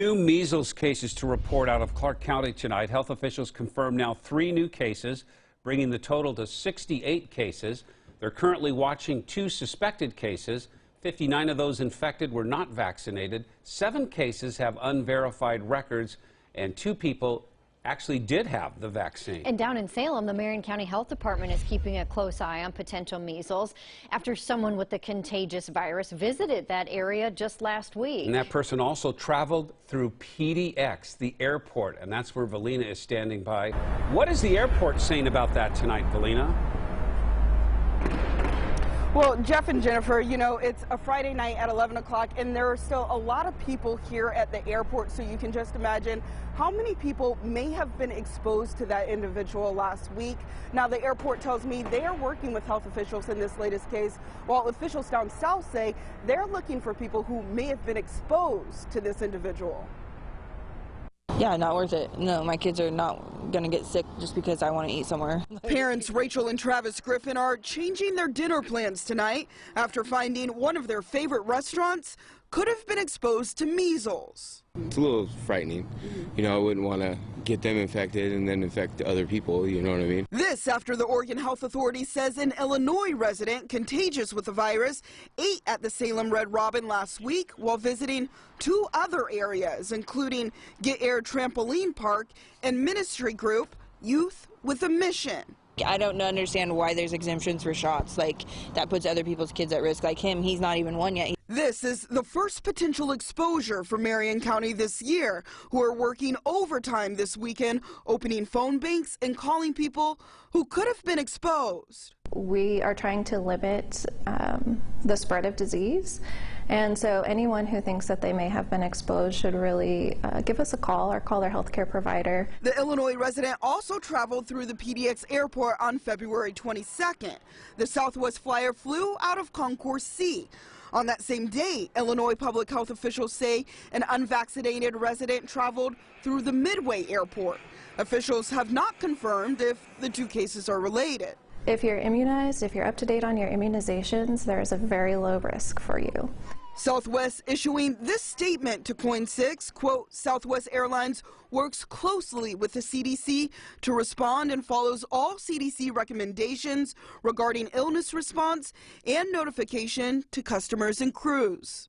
New measles cases to report out of Clark County tonight. Health officials confirm now 3 new cases, bringing the total to 68 cases. They're currently watching 2 suspected cases. 59 of those infected were not vaccinated. 7 cases have unverified records, and 2 people actually did have the vaccine. And down in Salem, the Marion County Health Department is keeping a close eye on potential measles after someone with the contagious virus visited that area just last week. And that person also traveled through PDX, the airport, and that's where Valina is standing by. What is the airport saying about that tonight, Valina? Well, Jeff and Jennifer, you know, it's a Friday night at 11 o'clock, and there are still a lot of people here at the airport, so you can just imagine how many people may have been exposed to that individual last week. Now, the airport tells me they are working with health officials in this latest case, while officials down south say they're looking for people who may have been exposed to this individual. Yeah, not worth it. No, my kids are not going to get sick just because I want to eat somewhere. Parents Rachel and Travis Griffin are changing their dinner plans tonight after finding one of their favorite restaurants could have been exposed to measles. It's a little frightening. You know, I wouldn't want to get them infected and then infect other people, you know what I mean? This after the Oregon Health Authority says an Illinois resident contagious with the virus ate at the Salem Red Robin last week while visiting 2 other areas, including Get Air Trampoline Park and ministry group Youth with a Mission. I don't understand why there's exemptions for shots. Like, that puts other people's kids at risk. Like him, he's not even 1 yet. This is the first potential exposure for Marion County this year, who are working overtime this weekend, opening phone banks and calling people who could have been exposed. We are trying to limit the spread of disease, and so anyone who thinks that they may have been exposed should really give us a call or call their healthcare provider. The Illinois resident also traveled through the PDX airport on February 22nd. The Southwest flyer flew out of Concourse C. On that same day, Illinois public health officials say an unvaccinated resident traveled through the Midway airport. Officials have not confirmed if the 2 cases are related. If you're immunized, if you're up to date on your immunizations, there is a very low risk for you. Southwest issuing this statement to Coin 6, quote, Southwest Airlines works closely with the CDC to respond and follows all CDC recommendations regarding illness response and notification to customers and crews.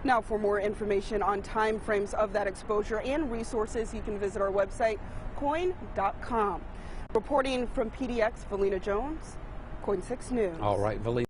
Now, for more information on time frames of that exposure and resources, you can visit our website, coin.com. Reporting from PDX, Valina Jones, Coin 6 News. All right, Valina.